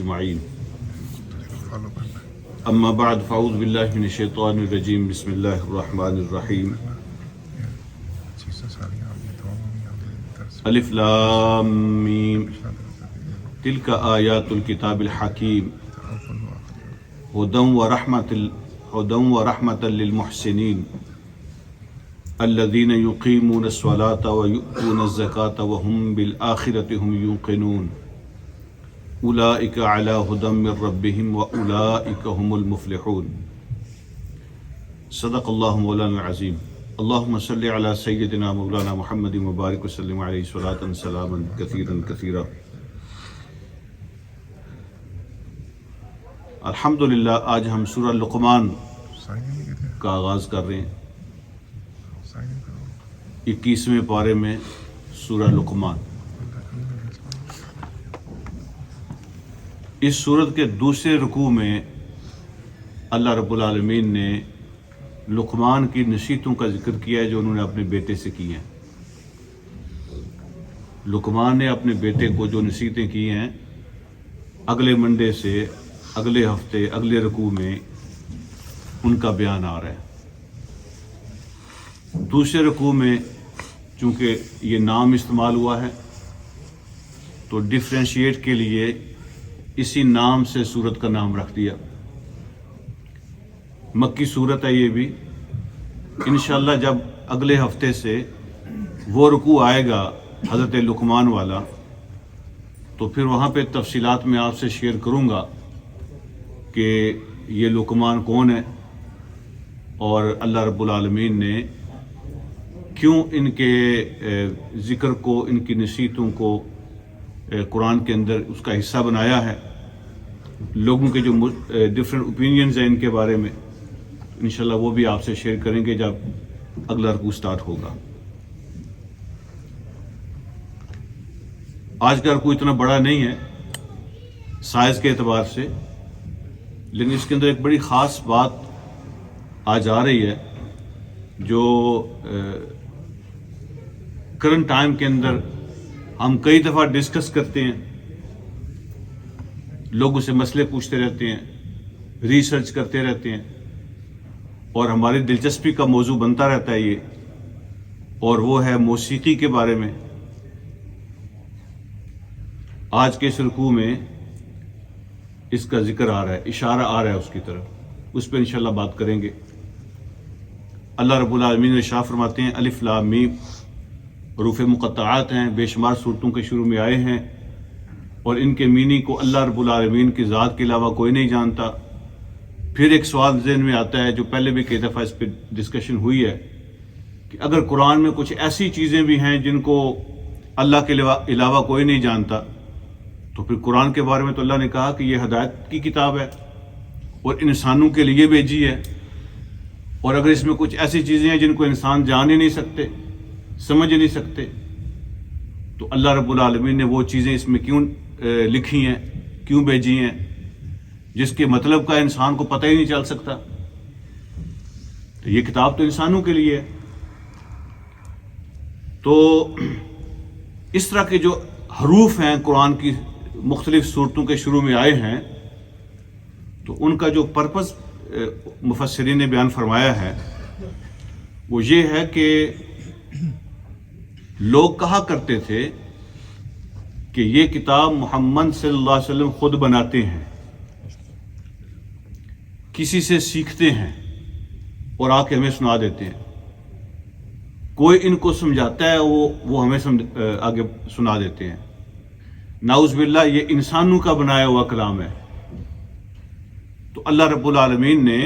أجمعين أما بعد فأعوذ بالله من الشيطان الرجيم بسم الله الرحمن الرحيم ألف لام ميم تلك آيات الكتاب الحكيم هدى ورحمة للمحسنين الذين يقيمون الصلاة ويؤتون الزكاة وهم بالآخرة هم يوقنون أولئك على هدى من ربهم وأولئك هم المفلحون صدق الله مولانا العظيم اللهم صل على سيدنا مولانا محمد وبارك وسلم عليه صلاة سلاما كثيرا كثيرا. الحمدللہ آج ہم سورہ لقمان کا آغاز کر رہے ہیں 21ویں پارے میں سورہ لقمان. اس سورت کے دوسرے رکوع میں اللہ رب العالمین نے لقمان کی نصیحتوں کا ذکر کیا ہے جو انہوں نے اپنے بیٹے سے کی ہیں. لقمان نے اپنے بیٹے کو جو نصیحتیں کی ہیں اگلے منڈے سے اگلے ہفتے اگلے رکوع میں ان کا بیان آ رہا ہے. دوسرے رکوع میں چونکہ یہ نام استعمال ہوا ہے تو ڈفرینشیٹ کے لیے اسی نام سے سورت کا نام رکھ دیا. مکی سورت ہے یہ بھی. انشاءاللہ جب اگلے ہفتے سے وہ رکوع آئے گا حضرت لقمان والا تو پھر وہاں پہ تفصیلات میں آپ سے شیئر کروں گا کہ یہ لقمان کون ہے اور اللہ رب العالمین نے کیوں ان کے ذکر کو ان کی نصیحتوں کو قرآن کے اندر اس کا حصہ بنایا ہے. لوگوں کے جو ڈفرینٹ اوپینینز ہیں ان کے بارے میں انشاءاللہ وہ بھی آپ سے شیئر کریں گے جب اگلا رکوع سٹارٹ ہوگا. آج کا رکوع اتنا بڑا نہیں ہے سائز کے اعتبار سے لیکن اس کے اندر ایک بڑی خاص بات آج آ رہی ہے جو کرنٹ ٹائم کے اندر ہم کئی دفعہ ڈسکس کرتے ہیں, لوگوں سے مسئلے پوچھتے رہتے ہیں, ریسرچ کرتے رہتے ہیں اور ہماری دلچسپی کا موضوع بنتا رہتا ہے یہ, اور وہ ہے موسیقی کے بارے میں. آج کے اس رکوع میں اس کا ذکر آ رہا ہے, اشارہ آ رہا ہے اس کی طرف, اس پہ انشاءاللہ بات کریں گے. اللہ رب العالمین ارشاد فرماتے ہیں الف لام میم, حروف مقطعات ہیں, بے شمار صورتوں کے شروع میں آئے ہیں اور ان کے معنی کو اللہ رب العالمین کی ذات کے علاوہ کوئی نہیں جانتا. پھر ایک سوال ذہن میں آتا ہے جو پہلے بھی کئی دفعہ اس پہ ڈسکشن ہوئی ہے کہ اگر قرآن میں کچھ ایسی چیزیں بھی ہیں جن کو اللہ کے علاوہ کوئی نہیں جانتا تو پھر قرآن کے بارے میں تو اللہ نے کہا کہ یہ ہدایت کی کتاب ہے اور انسانوں کے لیے بھیجی ہے, اور اگر اس میں کچھ ایسی چیزیں ہیں جن کو انسان جان ہی نہیں سکتے, سمجھ نہیں سکتے, تو اللہ رب العالمین نے وہ چیزیں اس میں کیوں لکھی ہیں, کیوں بھیجی ہیں جس کے مطلب کا انسان کو پتہ ہی نہیں چل سکتا. تو یہ کتاب تو انسانوں کے لیے ہے. تو اس طرح کے جو حروف ہیں قرآن کی مختلف صورتوں کے شروع میں آئے ہیں تو ان کا جو پرپس مفسرین نے بیان فرمایا ہے وہ یہ ہے کہ لوگ کہا کرتے تھے کہ یہ کتاب محمد صلی اللہ علیہ وسلم خود بناتے ہیں, کسی سے سیکھتے ہیں اور آ کے ہمیں سنا دیتے ہیں. کوئی ان کو سمجھاتا ہے وہ ہمیں آگے سنا دیتے ہیں. نعوذ باللہ یہ انسانوں کا بنایا ہوا کلام ہے. تو اللہ رب العالمین نے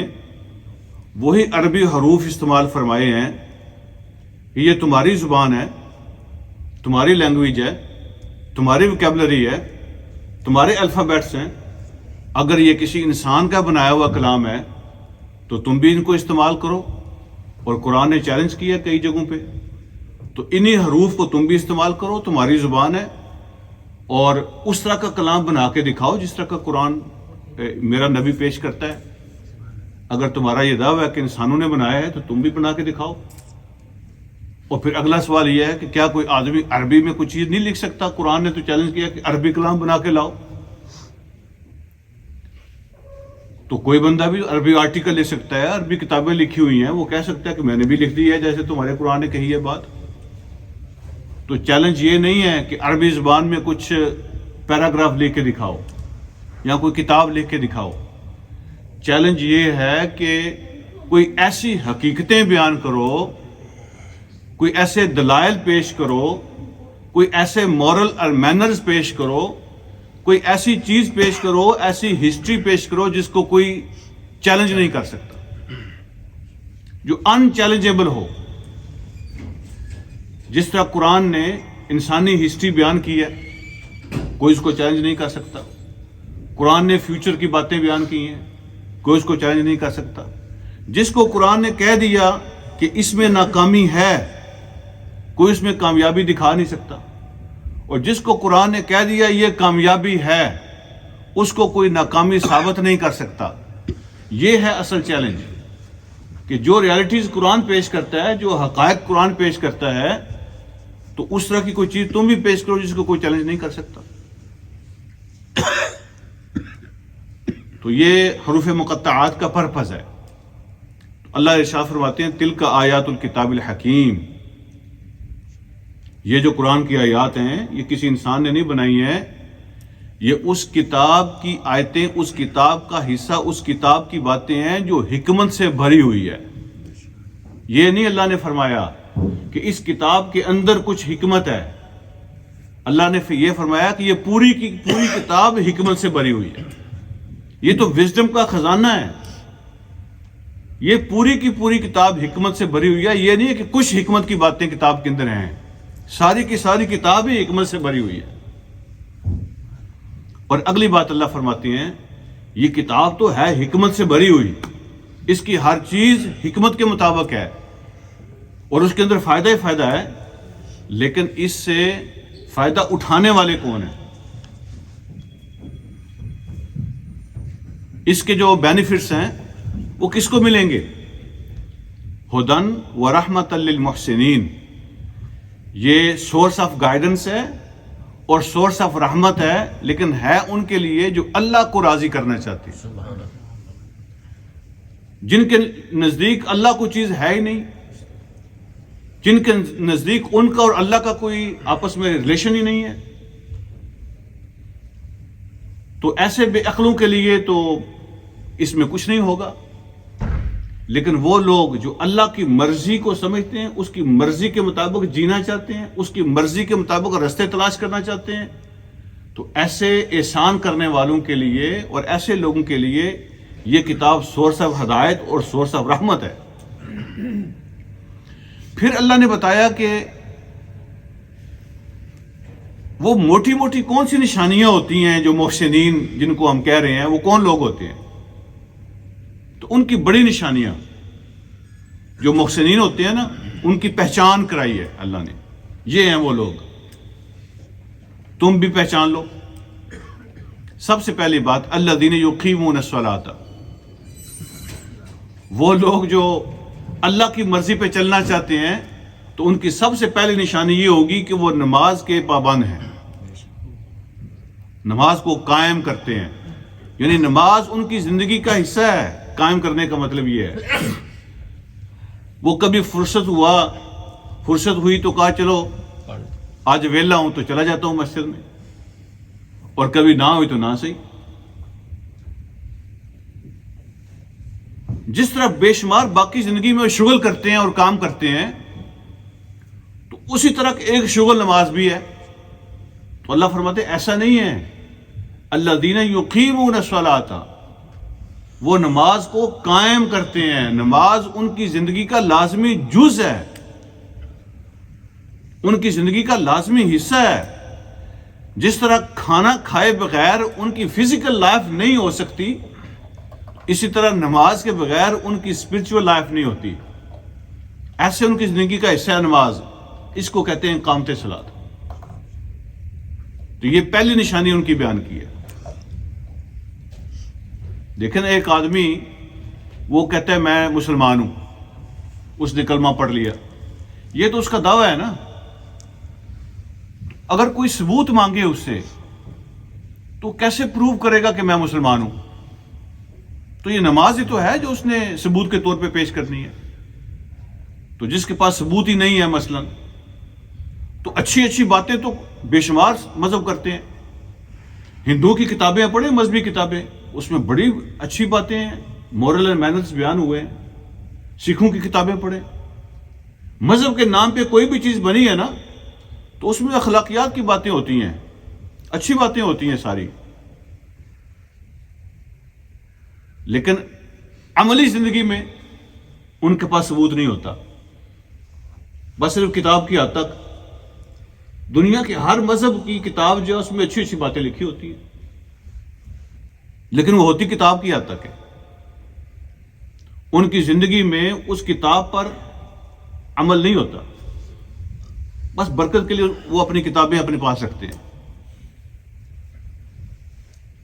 وہی عربی حروف استعمال فرمائے ہیں, یہ تمہاری زبان ہے, تمہاری لینگویج ہے, تمہاری وکیبلری ہے, تمہارے الفابیٹس ہیں. اگر یہ کسی انسان کا بنایا ہوا کلام ہے تو تم بھی ان کو استعمال کرو, اور قرآن نے چیلنج کیا کئی جگہوں پہ, تو انہی حروف کو تم بھی استعمال کرو, تمہاری زبان ہے, اور اس طرح کا کلام بنا کے دکھاؤ جس طرح کا قرآن میرا نبی پیش کرتا ہے. اگر تمہارا یہ دعویٰ ہے کہ انسانوں نے بنایا ہے تو تم بھی بنا کے دکھاؤ. اور پھر اگلا سوال یہ ہے کہ کیا کوئی آدمی عربی میں کوئی چیز نہیں لکھ سکتا؟ قرآن نے تو چیلنج کیا کہ عربی کلام بنا کے لاؤ. تو کوئی بندہ بھی عربی آرٹیکل لے سکتا ہے، عربی کتابیں لکھی ہوئی ہیں، وہ کہہ سکتا ہے کہ میں نے بھی لکھ دی ہے جیسے تمہارے قرآن نے کہی ہے بات. تو چیلنج یہ نہیں ہے کہ عربی زبان میں کچھ پیراگراف لکھ کے دکھاؤ یا کوئی کتاب لکھ کے دکھاؤ. چیلنج یہ ہے کہ کوئی ایسی حقیقتیں بیان کرو، کوئی ایسے دلائل پیش کرو، کوئی ایسے مورل اور مینرز پیش کرو، کوئی ایسی چیز پیش کرو، ایسی ہسٹری پیش کرو جس کو کوئی چیلنج نہیں کر سکتا، جو ان چیلنجیبل ہو. جس طرح قرآن نے انسانی ہسٹری بیان کی ہے، کوئی اس کو چیلنج نہیں کر سکتا. قرآن نے فیوچر کی باتیں بیان کی ہیں، کوئی اس کو چیلنج نہیں کر سکتا. جس کو قرآن نے کہہ دیا کہ اس میں ناکامی ہے، کوئی اس میں کامیابی دکھا نہیں سکتا. اور جس کو قرآن نے کہہ دیا یہ کامیابی ہے، اس کو کوئی ناکامی ثابت نہیں کر سکتا. یہ ہے اصل چیلنج، کہ جو ریالٹیز قرآن پیش کرتا ہے، جو حقائق قرآن پیش کرتا ہے، تو اس طرح کی کوئی چیز تم بھی پیش کرو جس کو کوئی چیلنج نہیں کر سکتا. تو یہ حروف مقطعات کا پرپز ہے. اللہ ارشاد فرماتے ہیں تلک آیات الکتاب الحکیم، یہ جو قرآن کی آیات ہیں یہ کسی انسان نے نہیں بنائی ہیں، یہ اس کتاب کی آیتیں، اس کتاب کا حصہ، اس کتاب کی باتیں ہیں جو حکمت سے بھری ہوئی ہے. یہ نہیں اللہ نے فرمایا کہ اس کتاب کے اندر کچھ حکمت ہے. اللہ نے یہ فرمایا کہ یہ پوری کی پوری کتاب حکمت سے بھری ہوئی ہے. یہ تو وزڈم کا خزانہ ہے. یہ پوری کی پوری کتاب حکمت سے بھری ہوئی ہے. یہ نہیں ہے کہ کچھ حکمت کی باتیں کتاب کے اندر ہیں، ساری کی ساری کتاب ہی حکمت سے بھری ہوئی ہے. اور اگلی بات اللہ فرماتے ہیں یہ کتاب تو ہے حکمت سے بھری ہوئی، اس کی ہر چیز حکمت کے مطابق ہے اور اس کے اندر فائدہ ہی فائدہ ہے. لیکن اس سے فائدہ اٹھانے والے کون ہیں؟ اس کے جو بینیفٹس ہیں وہ کس کو ملیں گے؟ ہدن و رحمت للمحسنین، یہ سورس آف گائیڈنس ہے اور سورس آف رحمت ہے، لیکن ہے ان کے لیے جو اللہ کو راضی کرنا چاہتے ہیں، جن کے نزدیک اللہ کوئی چیز ہے ہی نہیں، جن کے نزدیک ان کا اور اللہ کا کوئی آپس میں ریلیشن ہی نہیں ہے. تو ایسے بے عقلوں کے لیے تو اس میں کچھ نہیں ہوگا. لیکن وہ لوگ جو اللہ کی مرضی کو سمجھتے ہیں، اس کی مرضی کے مطابق جینا چاہتے ہیں، اس کی مرضی کے مطابق راستے تلاش کرنا چاہتے ہیں، تو ایسے احسان کرنے والوں کے لیے اور ایسے لوگوں کے لیے یہ کتاب سورس آف ہدایت اور سورس آف رحمت ہے. پھر اللہ نے بتایا کہ وہ موٹی موٹی کون سی نشانیاں ہوتی ہیں جو محسنین جن کو ہم کہہ رہے ہیں وہ کون لوگ ہوتے ہیں. تو ان کی بڑی نشانیاں جو محسنین ہوتے ہیں نا، ان کی پہچان کرائی ہے اللہ نے. یہ ہیں وہ لوگ، تم بھی پہچان لو. سب سے پہلی بات الذین یقیمون الصلاۃ، وہ لوگ جو اللہ کی مرضی پہ چلنا چاہتے ہیں تو ان کی سب سے پہلی نشانی یہ ہوگی کہ وہ نماز کے پابند ہیں، نماز کو قائم کرتے ہیں. یعنی نماز ان کی زندگی کا حصہ ہے. قائم کرنے کا مطلب یہ ہے وہ کبھی فرصت ہوئی تو کہا چلو آج ویلا ہوں تو چلا جاتا ہوں مسجد میں، اور کبھی نہ ہوئی تو نہ صحیح. جس طرح بے شمار باقی زندگی میں وہ شغل کرتے ہیں اور کام کرتے ہیں، تو اسی طرح ایک شغل نماز بھی ہے. تو اللہ فرماتے ایسا نہیں ہے. الذین یقیمون الصلاۃ، وہ نماز کو قائم کرتے ہیں. نماز ان کی زندگی کا لازمی جز ہے، ان کی زندگی کا لازمی حصہ ہے. جس طرح کھانا کھائے بغیر ان کی فزیکل لائف نہیں ہو سکتی، اسی طرح نماز کے بغیر ان کی اسپرچول لائف نہیں ہوتی. ایسے ان کی زندگی کا حصہ ہے نماز. اس کو کہتے ہیں اقامت صلاۃ. تو یہ پہلی نشانی ان کی بیان کی ہے. دیکھیں ایک آدمی وہ کہتا ہے میں مسلمان ہوں، اس نے کلمہ پڑھ لیا، یہ تو اس کا دعویٰ ہے نا. اگر کوئی ثبوت مانگے اس سے تو کیسے پروو کرے گا کہ میں مسلمان ہوں؟ تو یہ نماز ہی تو ہے جو اس نے ثبوت کے طور پہ پیش کرنی ہے. تو جس کے پاس ثبوت ہی نہیں ہے مثلا، تو اچھی اچھی باتیں تو بے شمار مذہب کرتے ہیں. ہندوؤں کی کتابیں پڑھیں، مذہبی کتابیں، اس میں بڑی اچھی باتیں ہیں، مورل اینڈ مینرز بیان ہوئے ہیں. سکھوں کی کتابیں پڑھیں. مذہب کے نام پہ کوئی بھی چیز بنی ہے نا، تو اس میں اخلاقیات کی باتیں ہوتی ہیں، اچھی باتیں ہوتی ہیں ساری. لیکن عملی زندگی میں ان کے پاس ثبوت نہیں ہوتا. بس صرف کتاب کی حد تک. دنیا کے ہر مذہب کی کتاب جو ہے اس میں اچھی اچھی باتیں لکھی ہوتی ہیں، لیکن وہ ہوتی کتاب کی حد تک ہے. ان کی زندگی میں اس کتاب پر عمل نہیں ہوتا. بس برکت کے لیے وہ اپنی کتابیں اپنے پاس رکھتے ہیں.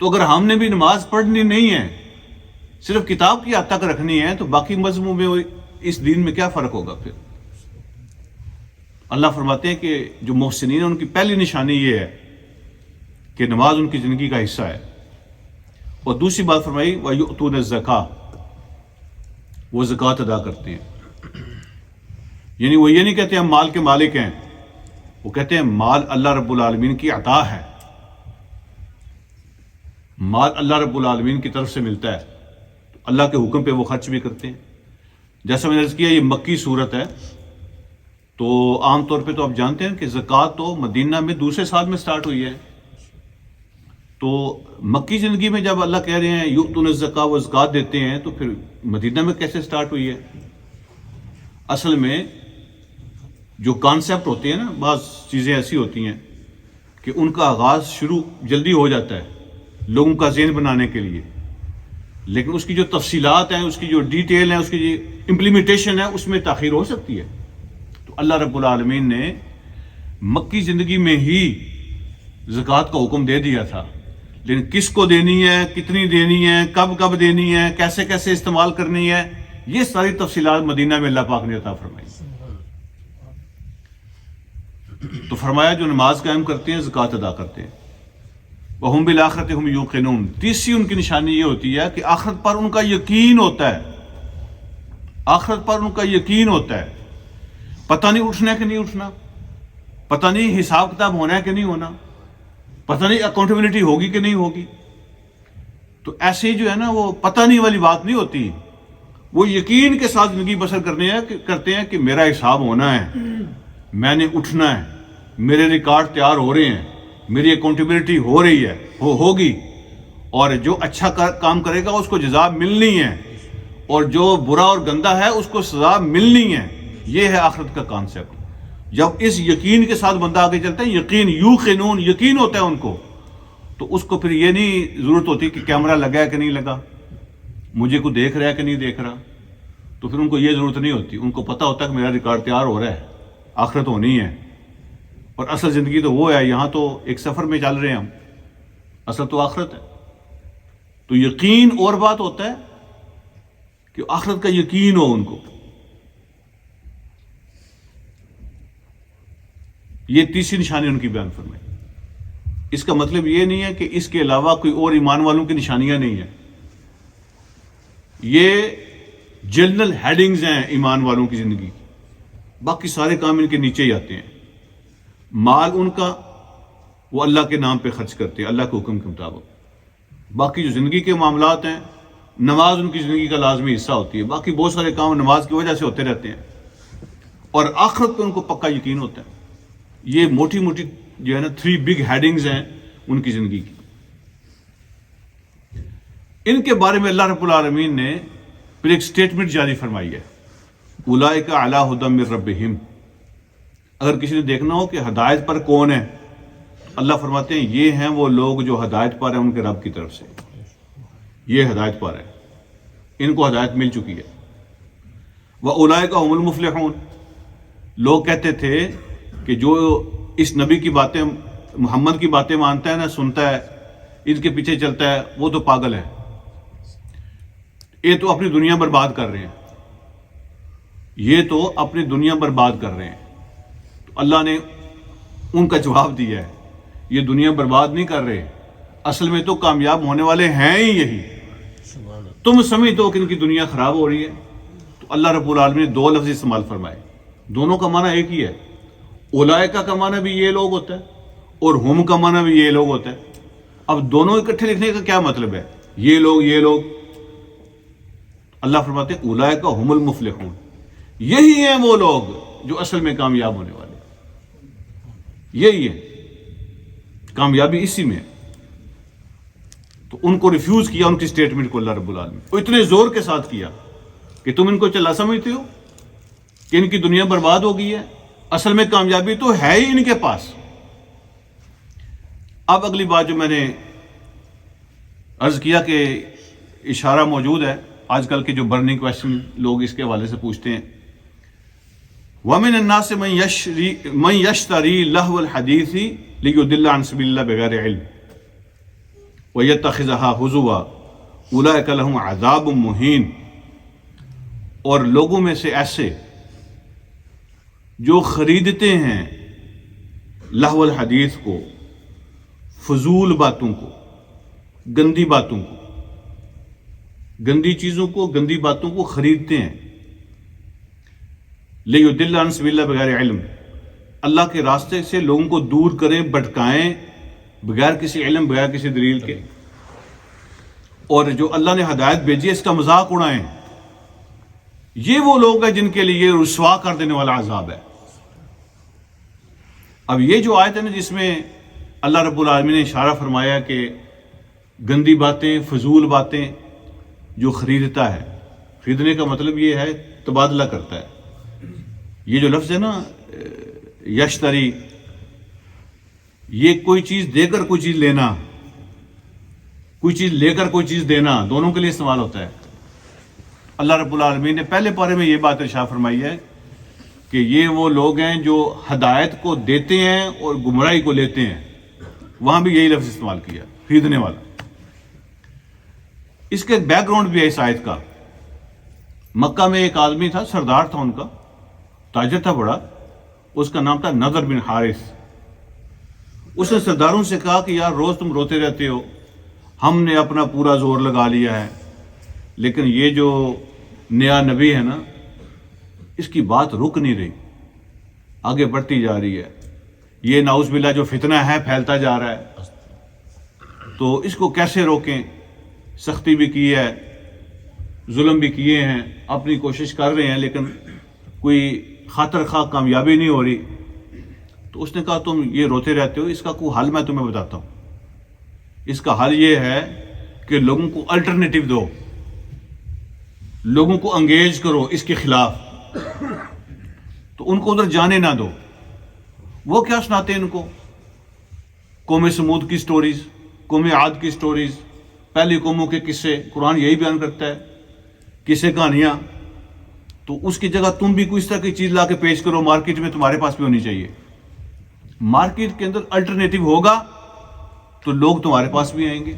تو اگر ہم نے بھی نماز پڑھنی نہیں ہے، صرف کتاب کی حد تک رکھنی ہے، تو باقی مذہبوں میں اس دین میں کیا فرق ہوگا پھر؟ اللہ فرماتے ہیں کہ جو محسنین ہیں ان کی پہلی نشانی یہ ہے کہ نماز ان کی زندگی کا حصہ ہے. اور دوسری بات فرمائی وَيُؤْتُونَ الزَّكَاةَ، وہ زکوٰۃ ادا کرتے ہیں. یعنی وہ یہ نہیں کہتے ہم مال کے مالک ہیں، وہ کہتے ہیں مال اللہ رب العالمین کی عطا ہے، مال اللہ رب العالمین کی طرف سے ملتا ہے، تو اللہ کے حکم پہ وہ خرچ بھی کرتے ہیں. جیسا میں نے عرض کیا یہ مکی صورت ہے، تو عام طور پہ تو آپ جانتے ہیں کہ زکوٰۃ تو مدینہ میں دوسرے سال میں سٹارٹ ہوئی ہے. تو مکی زندگی میں جب اللہ کہہ رہے ہیں یؤتون الزکاۃ، وہ زکوٰۃ دیتے ہیں، تو پھر مدینہ میں کیسے سٹارٹ ہوئی ہے؟ اصل میں جو کانسیپٹ ہوتے ہیں نا، بعض چیزیں ایسی ہوتی ہیں کہ ان کا آغاز شروع جلدی ہو جاتا ہے لوگوں کا ذہن بنانے کے لیے، لیکن اس کی جو تفصیلات ہیں، اس کی جو ڈیٹیل ہیں، اس کی جو امپلیمنٹیشن ہے، اس میں تاخیر ہو سکتی ہے. تو اللہ رب العالمین نے مکی زندگی میں ہی زکوٰۃ کا حکم دے دیا تھا، لیکن کس کو دینی ہے، کتنی دینی ہے، کب کب دینی ہے، کیسے کیسے استعمال کرنی ہے، یہ ساری تفصیلات مدینہ میں اللہ پاک نے عطا فرمائی. تو فرمایا جو نماز قائم کرتے ہیں، زکوٰۃ ادا کرتے ہیں. وَهُمْ بِالْآخِرَةِ هُمْ يُوقِنُونَ، تیسری ان کی نشانی یہ ہوتی ہے کہ آخرت پر ان کا یقین ہوتا ہے. آخرت پر ان کا یقین ہوتا ہے. پتہ نہیں اٹھنا ہے کہ نہیں اٹھنا، پتہ نہیں حساب کتاب ہونا ہے کہ نہیں ہونا، پتہ نہیں اکاؤنٹیبلٹی ہوگی کہ نہیں ہوگی. تو ایسے جو ہے نا وہ پتہ نہیں والی بات نہیں ہوتی. وہ یقین کے ساتھ زندگی بسر کرتے ہیں کہ میرا حساب ہونا ہے، میں نے اٹھنا ہے، میرے ریکارڈ تیار ہو رہے ہیں، میری اکاؤنٹیبلٹی ہو رہی ہے، ہوگی، اور جو اچھا کام کرے گا اس کو جزا ملنی ہے، اور جو برا اور گندا ہے اس کو سزا ملنی ہے. یہ ہے آخرت کا کانسیپٹ. جب اس یقین کے ساتھ بندہ آگے چلتا ہے، یقین یوقنون، یقین ہوتا ہے ان کو، تو اس کو پھر یہ نہیں ضرورت ہوتی کہ کیمرہ لگا ہے کہ نہیں لگا، مجھے کو دیکھ رہا ہے کہ نہیں دیکھ رہا. تو پھر ان کو یہ ضرورت نہیں ہوتی. ان کو پتہ ہوتا ہے کہ میرا ریکارڈ تیار ہو رہا ہے، آخرت ہونی ہے. اور اصل زندگی تو وہ ہے، یہاں تو ایک سفر میں چل رہے ہیں ہم، اصل تو آخرت ہے. تو یقین اور بات ہوتا ہے کہ آخرت کا یقین ہو ان کو. یہ تیسری نشانی ان کی بیان فرمائی. اس کا مطلب یہ نہیں ہے کہ اس کے علاوہ کوئی اور ایمان والوں کی نشانیاں نہیں ہیں. یہ جنرل ہیڈنگز ہیں ایمان والوں کی زندگی، باقی سارے کام ان کے نیچے ہی آتے ہیں. مال ان کا وہ اللہ کے نام پہ خرچ کرتے ہیں، اللہ کے حکم کے مطابق. باقی جو زندگی کے معاملات ہیں، نماز ان کی زندگی کا لازمی حصہ ہوتی ہے. باقی بہت سارے کام نماز کی وجہ سے ہوتے رہتے ہیں، اور آخرت پہ ان کو پکا یقین ہوتا ہے. یہ موٹی موٹی جو ہے نا 3 بگ ہیڈنگز ہیں ان کی زندگی کی. ان کے بارے میں اللہ رب العالمین نے پھر ایک سٹیٹمنٹ جاری فرمائی ہے، اولئک علی ھدی من ربہم. اگر کسی نے دیکھنا ہو کہ ہدایت پر کون ہے، اللہ فرماتے ہیں یہ ہیں وہ لوگ جو ہدایت پر ہیں ان کے رب کی طرف سے. یہ ہدایت پر ہے، ان کو ہدایت مل چکی ہے. وَأُولَئِكَ هُمُ الْمُفْلِحُونَ. لوگ کہتے تھے کہ جو اس نبی کی باتیں، محمد کی باتیں مانتا ہے نا، سنتا ہے، ان کے پیچھے چلتا ہے، وہ تو پاگل ہے، یہ تو اپنی دنیا برباد کر رہے ہیں، یہ تو اپنی دنیا برباد کر رہے ہیں. تو اللہ نے ان کا جواب دیا ہے، یہ دنیا برباد نہیں کر رہے، اصل میں تو کامیاب ہونے والے ہیں ہی یہی. تم سمجھتے ہو کہ ان کی دنیا خراب ہو رہی ہے، تو اللہ رب العالمین نے دو لفظ استعمال فرمائے، دونوں کا معنی ایک ہی ہے۔ اولئک کا معنی بھی یہ لوگ ہوتا ہے اور ہم کا معنی بھی یہ لوگ ہوتا ہے۔ اب دونوں اکٹھے لکھنے کا کیا مطلب ہے؟ یہ لوگ اللہ فرماتے ہیں اولئک ہم المفلحون، یہی ہیں وہ لوگ جو اصل میں کامیاب ہونے والے، یہی ہے کامیابی، اسی میں ہے۔ تو ان کو ریفیوز کیا، ان کی سٹیٹمنٹ کو اللہ رب العالمین، وہ اتنے زور کے ساتھ کیا کہ تم ان کو چلا سمجھتے ہو کہ ان کی دنیا برباد ہو گئی ہے، اصل میں کامیابی تو ہے ہی ان کے پاس۔ اب اگلی بات جو میں نے عرض کیا کہ اشارہ موجود ہے، آج کل کے جو برننگ کویسچن لوگ اس کے حوالے سے پوچھتے ہیں، وَمِنَ النَّاسِ مَن يَشْتَرِي لَهْوَ الْحَدِيثِ لِيُضِلَّ عَن سَبِيلِ اللَّهِ بِغَيْرِ عِلْمٍ وَيَتَّخِذَهَا هُزُوًا أُولَٰئِكَ لَهُمْ عَذَابٌ مُّهِينٌ، اور لوگوں میں سے ایسے جو خریدتے ہیں لہو الحدیث کو، فضول باتوں کو، گندی باتوں کو، گندی چیزوں کو، گندی باتوں کو خریدتے ہیں، لِيُضِلَّ عَن سَبِيلِ اللَّهِ بِغَيْرِ عِلْمٍ، اللہ کے راستے سے لوگوں کو دور کریں، بھٹکائیں بغیر کسی علم، بغیر کسی دلیل کے، اور جو اللہ نے ہدایت بھیجی ہے اس کا مذاق اڑائیں۔ یہ وہ لوگ ہیں جن کے لیے رسوا کر دینے والا عذاب ہے۔ اب یہ جو آیت ہے نا، جس میں اللہ رب العالمین نے اشارہ فرمایا کہ گندی باتیں، فضول باتیں جو خریدتا ہے، خریدنے کا مطلب یہ ہے تبادلہ کرتا ہے۔ یہ جو لفظ ہے نا یشتری، یہ کوئی چیز دے کر کوئی چیز لینا، کوئی چیز لے کر کوئی چیز دینا، دونوں کے لیے استعمال ہوتا ہے۔ اللہ رب العالمین نے پہلے پارے میں یہ بات ارشاد فرمائی ہے کہ یہ وہ لوگ ہیں جو ہدایت کو دیتے ہیں اور گمراہی کو لیتے ہیں، وہاں بھی یہی لفظ استعمال کیا، خریدنے والا۔ اس کے ایک بیک گراؤنڈ بھی ہے اس آیت کا۔ مکہ میں ایک آدمی تھا، سردار تھا ان کا، تاجر تھا بڑا، اس کا نام تھا نضر بن حارث۔ اس نے سرداروں سے کہا کہ یار روز تم روتے رہتے ہو، ہم نے اپنا پورا زور لگا لیا ہے، لیکن یہ جو نیا نبی ہے نا، اس کی بات رک نہیں رہی، آگے بڑھتی جا رہی ہے، یہ نعوذ باللہ جو فتنہ ہے پھیلتا جا رہا ہے، تو اس کو کیسے روکیں؟ سختی بھی کی ہے، ظلم بھی کیے ہیں، اپنی کوشش کر رہے ہیں، لیکن کوئی خاطر خواہ کامیابی نہیں ہو رہی۔ تو اس نے کہا تم یہ روتے رہتے ہو، اس کا کوئی حل میں تمہیں بتاتا ہوں۔ اس کا حل یہ ہے کہ لوگوں کو الٹرنیٹو دو، لوگوں کو انگیج کرو اس کے خلاف، تو ان کو ادھر جانے نہ دو۔ وہ کیا سناتے ہیں ان کو؟ قوم سمود کی سٹوریز، قوم عاد کی سٹوریز، پہلی قوموں کے قصے، قرآن یہی بیان کرتا ہے، قصے کہانیاں۔ تو اس کی جگہ تم بھی کوئی اس طرح کی چیز لا کے پیش کرو، مارکیٹ میں تمہارے پاس بھی ہونی چاہیے۔ مارکیٹ کے اندر الٹرنیٹو ہوگا تو لوگ تمہارے پاس بھی آئیں گے۔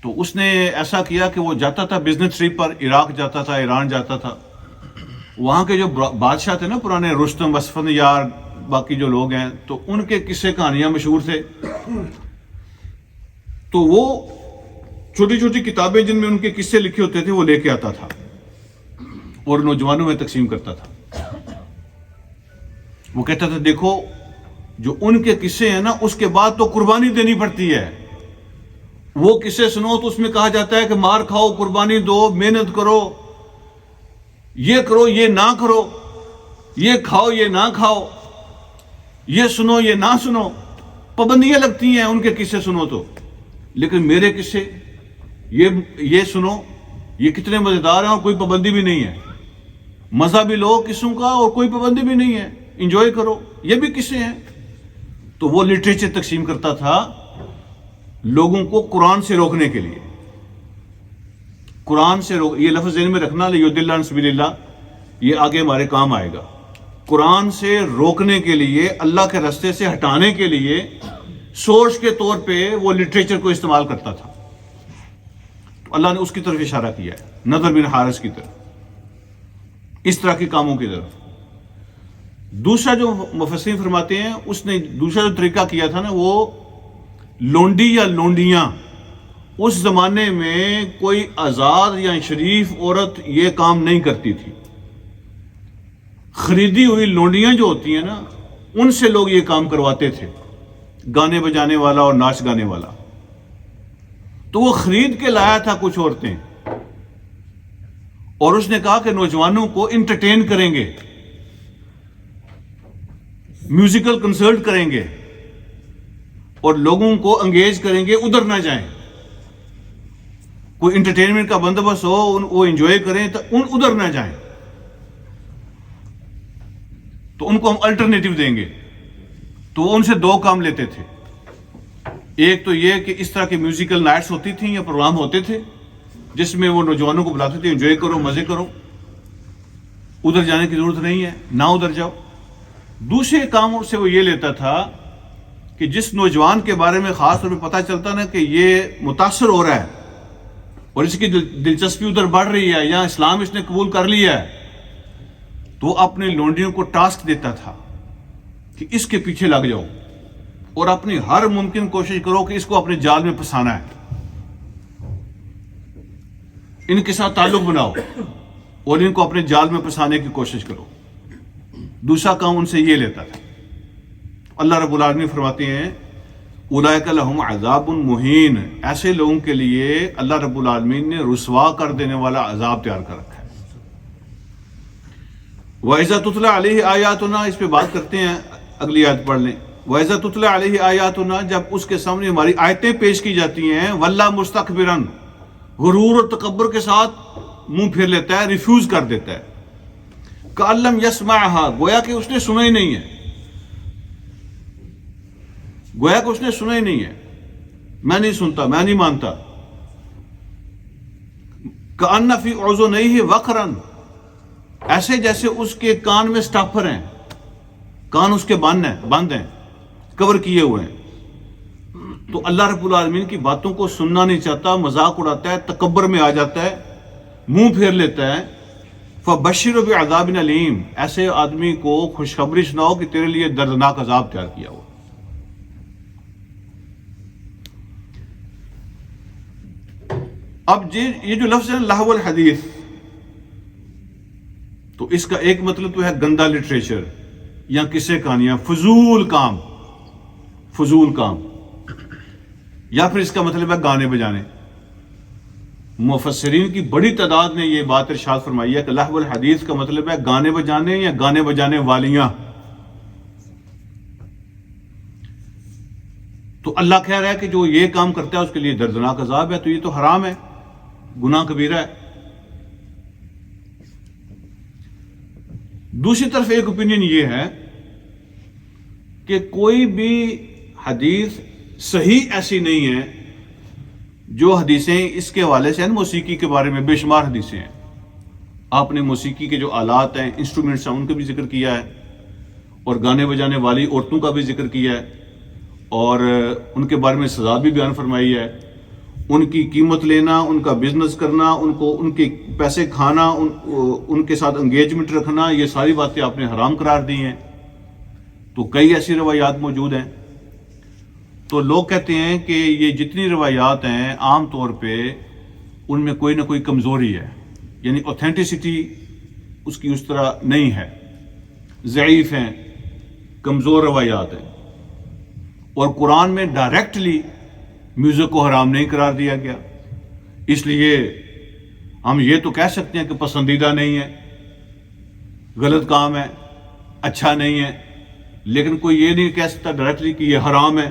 تو اس نے ایسا کیا کہ وہ جاتا تھا بزنس ٹرپ پر، عراق جاتا تھا، ایران جاتا تھا، وہاں کے جو بادشاہ تھے نا پرانے، رستم، اسفندیار، باقی جو لوگ ہیں، تو ان کے قصے کہانیاں مشہور تھے۔ تو وہ چھوٹی چھوٹی کتابیں جن میں ان کے قصے لکھے ہوتے تھے وہ لے کے آتا تھا اور نوجوانوں میں تقسیم کرتا تھا۔ وہ کہتا تھا دیکھو جو ان کے قصے ہیں نا، اس کے بعد تو قربانی دینی پڑتی ہے۔ وہ قصے سنو تو اس میں کہا جاتا ہے کہ مار کھاؤ، قربانی دو، محنت کرو، یہ کرو، یہ نہ کرو، یہ کھاؤ، یہ نہ کھاؤ، یہ سنو، یہ نہ سنو، پابندیاں لگتی ہیں ان کے قصے سنو تو۔ لیکن میرے قصے یہ سنو، یہ کتنے مزیدار ہیں اور کوئی پابندی بھی نہیں ہے، مزہ بھی لو قصوں کا اور کوئی پابندی بھی نہیں ہے، انجوائے کرو، یہ بھی قصے ہیں۔ تو وہ لٹریچر تقسیم کرتا تھا لوگوں کو قرآن سے روکنے کے لیے۔ قرآن سے یہ لفظ ذہن میں رکھنا، لیضل عن سبیل اللہ، یہ آگے ہمارے کام آئے گا۔ قرآن سے روکنے کے لیے، اللہ کے راستے سے ہٹانے کے لیے سورس کے طور پہ وہ لٹریچر کو استعمال کرتا تھا۔ تو اللہ نے اس کی طرف اشارہ کیا ہے، نضر بن حارث کی طرف، اس طرح کے کاموں کی طرف۔ دوسرا جو مفسرین فرماتے ہیں، اس نے دوسرا جو طریقہ کیا تھا نا، وہ لونڈی یا لونڈیاں اس زمانے میں کوئی آزاد یا شریف عورت یہ کام نہیں کرتی تھی. خریدی ہوئی لونڈیاں جو ہوتی ہیں نا، ان سے لوگ یہ کام کرواتے تھے، گانے بجانے والا اور ناچ گانے والا. تو وہ خرید کے لایا تھا کچھ عورتیں، اور اس نے کہا کہ نوجوانوں کو انٹرٹین کریں گے، میوزیکل کنسرٹ کریں گے اور لوگوں کو انگیج کریں گے، ادھر نہ جائیں. کوئی انٹرٹینمنٹ کا بندوبست ہو، وہ انجوائے کریں تو ادھر نہ جائیں. تو ان کو ہم الٹرنیٹو دیں گے. تو وہ ان سے دو کام لیتے تھے. ایک تو یہ کہ اس طرح کی میوزیکل نائٹس ہوتی تھیں یا پروگرام ہوتے تھے جس میں وہ نوجوانوں کو بلاتے تھے، انجوائے کرو، مزے کرو، ادھر جانے کی ضرورت نہیں ہے، نہ ادھر جاؤ. دوسرے کاموں سے وہ یہ لیتا تھا کہ جس نوجوان کے بارے میں خاص طور پہ پتہ چلتا نا کہ یہ متاثر ہو رہا ہے اور اس کی دلچسپی ادھر بڑھ رہی ہے یا اسلام اس نے قبول کر لیا ہے، تو وہ اپنے لونڈیوں کو ٹاسک دیتا تھا کہ اس کے پیچھے لگ جاؤ اور اپنی ہر ممکن کوشش کرو کہ اس کو اپنے جال میں پھنسانا ہے، ان کے ساتھ تعلق بناؤ اور ان کو اپنے جال میں پھنسانے کی کوشش کرو. دوسرا کام ان سے یہ لیتا تھا. اللہ رب العالمین فرماتے ہیں اولئک لہم عذاب مہین، ایسے لوگوں کے لیے اللہ رب العالمین نے رسوا کر دینے والا عذاب تیار کر رکھا ہے. وَإِذَا تُتْلَى عَلَيْهِ آیاتنا، اس پہ بات کرتے ہیں، اگلی آیت پڑھ لیں. وَإِذَا تُتْلَى عَلَيْهِ آیاتنا، جب اس کے سامنے ہماری آیتیں پیش کی جاتی ہیں، وَلَّا مُسْتَكْبِرًا، غرور اور تکبر کے ساتھ منہ پھیر لیتا ہے، ریفیوز کر دیتا ہے. كَأَن لَّمْ يَسْمَعْهَا، گویا کہ اس نے سنا ہی نہیں ہے، گویا کہ اس نے سنا ہی نہیں ہے، میں نہیں سنتا، میں نہیں مانتا. كَأَنَّ فِي أُذُنَيْهِ وَقْرًا، ایسے جیسے اس کے کان میں سٹافر ہیں، کان اس کے بند ہیں، کور کیے ہوئے ہیں. تو اللہ رب العالمین کی باتوں کو سننا نہیں چاہتا، مذاق اڑاتا ہے، تکبر میں آ جاتا ہے، منہ پھیر لیتا ہے. فَبَشِّرْهُ بِعَذَابٍ أَلِيمٍ، ایسے آدمی کو خوشخبری سناؤ کہ تیرے لیے دردناک عذاب تیار کیا ہوا. اب یہ جو لفظ ہے لہو الحدیث، تو اس کا ایک مطلب تو ہے گندا لٹریچر یا قصے کہانیاں، فضول کام، فضول کام، یا پھر اس کا مطلب ہے گانے بجانے. مفسرین کی بڑی تعداد نے یہ بات ارشاد فرمائی ہے کہ لہو الحدیث کا مطلب ہے گانے بجانے یا گانے بجانے والیاں. تو اللہ کہہ رہا ہے کہ جو یہ کام کرتا ہے اس کے لیے دردناک عذاب ہے. تو یہ تو حرام ہے، گناہ کبیرہ ہے. دوسری طرف ایک اوپینین یہ ہے کہ کوئی بھی حدیث صحیح ایسی نہیں ہے. جو حدیثیں اس کے حوالے سے ہیں، موسیقی کے بارے میں بے شمار حدیثیں ہیں. آپ نے موسیقی کے جو آلات ہیں، انسٹرومنٹس ہیں، ان کا بھی ذکر کیا ہے، اور گانے بجانے والی عورتوں کا بھی ذکر کیا ہے، اور ان کے بارے میں سزا بھی بیان فرمائی ہے. ان کی قیمت لینا، ان کا بزنس کرنا، ان کے پیسے کھانا، ان کے ساتھ انگیجمنٹ رکھنا، یہ ساری باتیں آپ نے حرام قرار دی ہیں. تو کئی ایسی روایات موجود ہیں. تو لوگ کہتے ہیں کہ یہ جتنی روایات ہیں عام طور پہ ان میں کوئی نہ کوئی کمزوری ہے، یعنی اوتھینٹسٹی اس کی اس طرح نہیں ہے، ضعیف ہیں، کمزور روایات ہیں. اور قرآن میں ڈائریکٹلی میوزک کو حرام نہیں قرار دیا گیا، اس لیے ہم یہ تو کہہ سکتے ہیں کہ پسندیدہ نہیں ہے، غلط کام ہے، اچھا نہیں ہے، لیکن کوئی یہ نہیں کہہ سکتا ڈائریکٹلی کہ یہ حرام ہے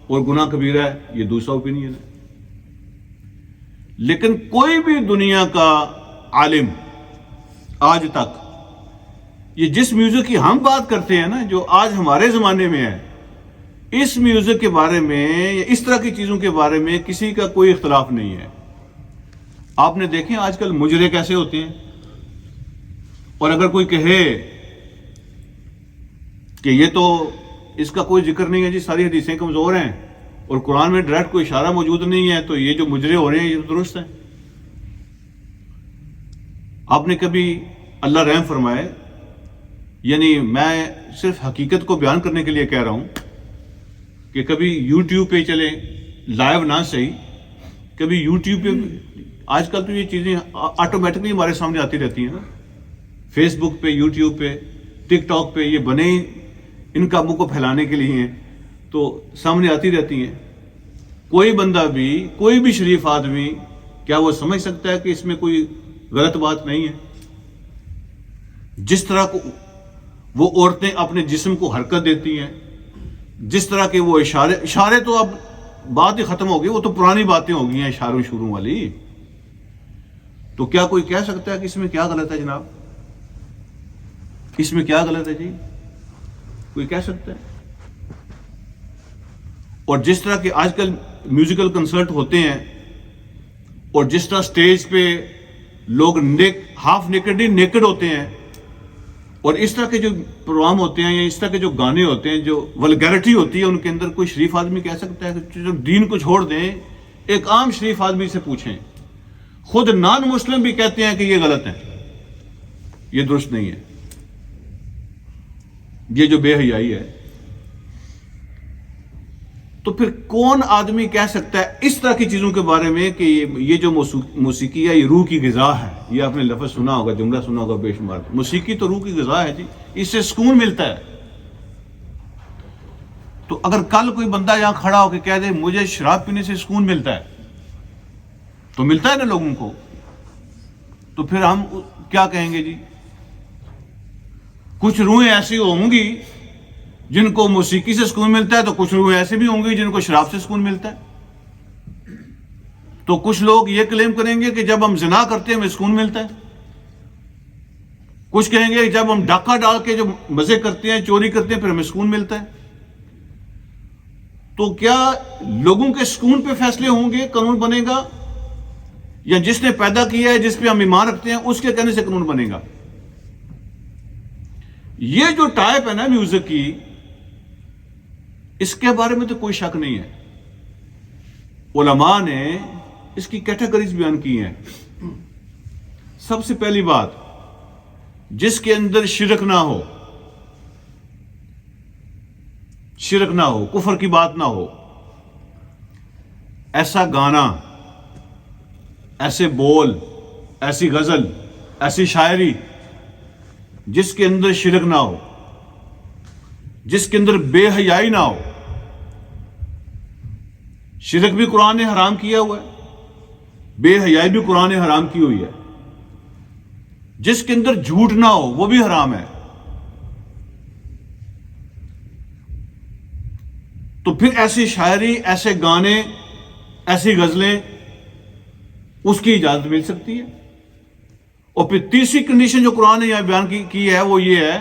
اور گناہ کبیرہ ہے. یہ دوسرا اوپینین ہے. لیکن کوئی بھی دنیا کا عالم آج تک یہ جس میوزک کی ہم بات کرتے ہیں نا، جو آج ہمارے زمانے میں ہے، اس میوزک کے بارے میں یا اس طرح کی چیزوں کے بارے میں کسی کا کوئی اختلاف نہیں ہے. آپ نے دیکھیں آج کل مجرے کیسے ہوتے ہیں، اور اگر کوئی کہے کہ یہ تو اس کا کوئی ذکر نہیں ہے جی، ساری حدیثیں کمزور ہیں اور قرآن میں ڈائریکٹ کوئی اشارہ موجود نہیں ہے، تو یہ جو مجرے ہو رہے ہیں یہ تو درست ہیں. آپ نے کبھی، اللہ رحم فرمائے، یعنی میں صرف حقیقت کو بیان کرنے کے لیے کہہ رہا ہوں، کہ کبھی یوٹیوب پہ چلیں، لائیو نہ صحیح، کبھی یوٹیوب پہ، آج کل تو یہ چیزیں آٹومیٹکلی ہمارے سامنے آتی رہتی ہیں نا، فیس بک پہ، یوٹیوب پہ، ٹک ٹاک پہ، یہ بنے ہی ان کاموں کو پھیلانے کے لیے ہیں، تو سامنے آتی رہتی ہیں. کوئی بندہ بھی، کوئی بھی شریف آدمی، کیا وہ سمجھ سکتا ہے کہ اس میں کوئی غلط بات نہیں ہے؟ جس طرح کو وہ عورتیں اپنے جسم کو حرکت دیتی ہیں، جس طرح کے وہ اشارے تو اب بات ہی ختم ہو گئی، وہ تو پرانی باتیں ہو گئی ہیں اشاروں شروع والی. تو کیا کوئی کہہ سکتا ہے کہ اس میں کیا غلط ہے جناب؟ اس میں کیا غلط ہے جی؟ کوئی کہہ سکتا ہے؟ اور جس طرح کے آج کل میوزیکل کنسرٹ ہوتے ہیں، اور جس طرح سٹیج پہ لوگ ہاف نیکڈ ہوتے ہیں، اور اس طرح کے جو پروگرام ہوتے ہیں یا اس طرح کے جو گانے ہوتے ہیں، جو ولگیرٹی ہوتی ہے ان کے اندر، کوئی شریف آدمی کہہ سکتا ہے کہ جو دین کو چھوڑ دیں؟ ایک عام شریف آدمی سے پوچھیں، خود نان مسلم بھی کہتے ہیں کہ یہ غلط ہے، یہ درست نہیں ہے، یہ جو بے حیائی ہے. تو پھر کون آدمی کہہ سکتا ہے اس طرح کی چیزوں کے بارے میں کہ یہ جو موسیقی ہے یہ روح کی غذا ہے؟ یہ آپ نے لفظ سنا ہوگا، جملہ سنا ہوگا بے شمار. موسیقی تو روح کی غذا ہے جی، اس سے سکون ملتا ہے. تو اگر کل کوئی بندہ یہاں کھڑا ہو کے کہہ دے مجھے شراب پینے سے سکون ملتا ہے، تو ملتا ہے نا لوگوں کو، تو پھر ہم کیا کہیں گے جی؟ کچھ روحیں ایسی ہوں گی جن کو موسیقی سے سکون ملتا ہے، تو کچھ روحیں ایسے بھی ہوں گی جن کو شراب سے سکون ملتا ہے. تو کچھ لوگ یہ کلیم کریں گے کہ جب ہم زنا کرتے ہیں ہمیں سکون ملتا ہے، کچھ کہیں گے کہ جب ہم ڈاکہ ڈال کے جو مزے کرتے ہیں، چوری کرتے ہیں، پھر ہمیں سکون ملتا ہے. تو کیا لوگوں کے سکون پہ فیصلے ہوں گے، قانون بنے گا، یا جس نے پیدا کیا ہے، جس پہ ہم ایمان رکھتے ہیں، اس کے کہنے سے قانون بنے گا؟ یہ جو ٹائپ ہے نا میوزک کی، اس کے بارے میں تو کوئی شک نہیں ہے. علماء نے اس کی کیٹیگریز بیان کی ہیں. سب سے پہلی بات، جس کے اندر شرک نہ ہو، شرک نہ ہو، کفر کی بات نہ ہو، ایسا گانا، ایسے بول، ایسی غزل، ایسی شاعری جس کے اندر شرک نہ ہو، جس کے اندر بے حیائی نہ ہو. شرک بھی قرآن نے حرام کیا ہوا ہے، بے حیائی بھی قرآن نے حرام کی ہوئی ہے. جس کے اندر جھوٹ نہ ہو وہ بھی حرام ہے. تو پھر ایسی شاعری، ایسے گانے، ایسی غزلیں، اس کی اجازت مل سکتی ہے. اور پھر تیسری کنڈیشن جو قرآن نے یہاں بیان کی ہے وہ یہ ہے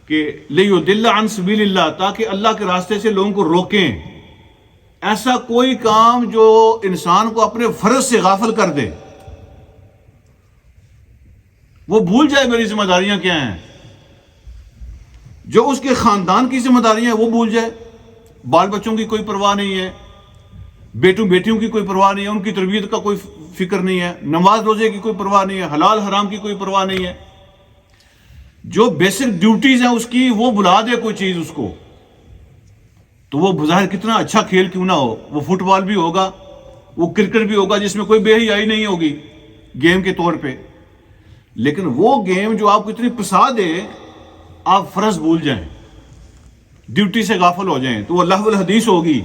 کہ لِيُضِلَّ عَن سَبِيلِ اللَّهِ، تاکہ اللہ کے راستے سے لوگوں کو روکیں. ایسا کوئی کام جو انسان کو اپنے فرض سے غافل کر دے، وہ بھول جائے میری ذمہ داریاں کیا ہیں، جو اس کے خاندان کی ذمہ داریاں ہیں وہ بھول جائے. بال بچوں کی کوئی پرواہ نہیں ہے، بیٹیوں کی کوئی پرواہ نہیں ہے، ان کی تربیت کا کوئی فکر نہیں ہے، نماز روزے کی کوئی پرواہ نہیں ہے، حلال حرام کی کوئی پرواہ نہیں ہے. جو بیسک ڈیوٹیز ہیں اس کی وہ بلا دے کوئی چیز اس کو، تو وہ بظاہر کتنا اچھا کھیل کیوں نہ ہو، وہ فٹ بال بھی ہوگا، وہ کرکٹ بھی ہوگا جس میں کوئی بے حیائی نہیں ہوگی گیم کے طور پہ، لیکن وہ گیم جو آپ کو اتنی پسا دے آپ فرض بھول جائیں، ڈیوٹی سے غافل ہو جائیں، تو وہ لہو الحدیث ہوگی.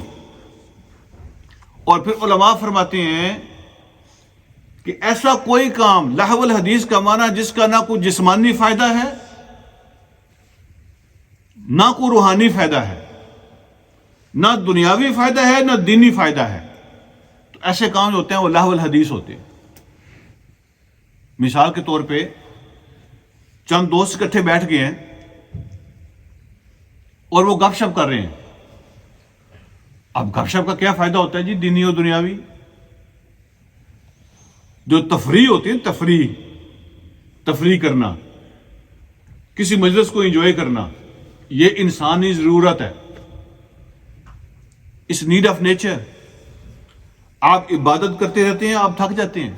اور پھر علماء فرماتے ہیں کہ ایسا کوئی کام، لہو الحدیث کا معنی جس کا نہ کوئی جسمانی فائدہ ہے، نہ کوئی روحانی فائدہ ہے، نہ دنیاوی فائدہ ہے، نہ دینی فائدہ ہے، تو ایسے کام جو ہوتے ہیں وہ لہو الحدیث ہوتے ہیں. مثال کے طور پہ چند دوست اکٹھے بیٹھ گئے ہیں اور وہ گپ شپ کر رہے ہیں. اب گپ شپ کا کیا فائدہ ہوتا ہے جی، دینی اور دنیاوی؟ جو تفریح ہوتی ہے، تفریح کرنا، کسی مجلس کو انجوائے کرنا، یہ انسانی ضرورت ہے، اس نیڈ آف نیچر. آپ عبادت کرتے رہتے ہیں، آپ تھک جاتے ہیں،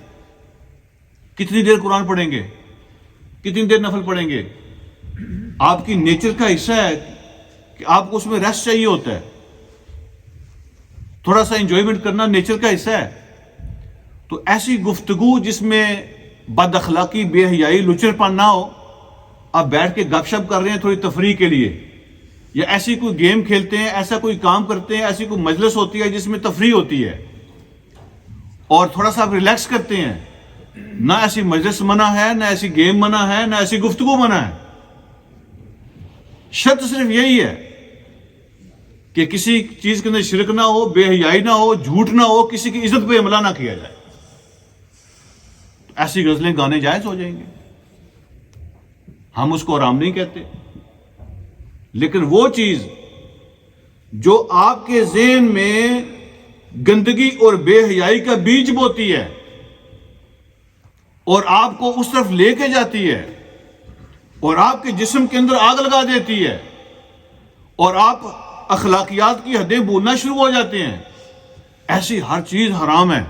کتنی دیر قرآن پڑھیں گے، کتنی دیر نفل پڑھیں گے؟ آپ کی نیچر کا حصہ ہے کہ آپ کو اس میں ریسٹ چاہیے ہوتا ہے، تھوڑا سا انجوائمنٹ کرنا نیچر کا حصہ ہے. تو ایسی گفتگو جس میں بد اخلاقی، بے حیائی، لچر پن نہ ہو، آپ بیٹھ کے گپ شپ کر رہے ہیں تھوڑی تفریح کے لیے، یا ایسی کوئی گیم کھیلتے ہیں، ایسا کوئی کام کرتے ہیں، ایسی کوئی مجلس ہوتی ہے جس میں تفریح ہوتی ہے اور تھوڑا سا آپ ریلیکس کرتے ہیں، نہ ایسی مجلس منع ہے، نہ ایسی گیم منع ہے، نہ ایسی گفتگو منع ہے. شرط صرف یہی ہے کہ کسی چیز کے اندر شرک نہ ہو، بے حیائی نہ ہو، جھوٹ نہ ہو، کسی کی عزت پہ حملہ نہ کیا جائے. ایسی غزلیں گانے جائز ہو جائیں گے، ہم اس کو حرام نہیں کہتے، لیکن وہ چیز جو آپ کے ذہن میں گندگی اور بے حیائی کا بیج بوتی ہے اور آپ کو اس طرف لے کے جاتی ہے اور آپ کے جسم کے اندر آگ لگا دیتی ہے اور آپ اخلاقیات کی حدیں بھولنا شروع ہو جاتے ہیں، ایسی ہر چیز حرام ہے.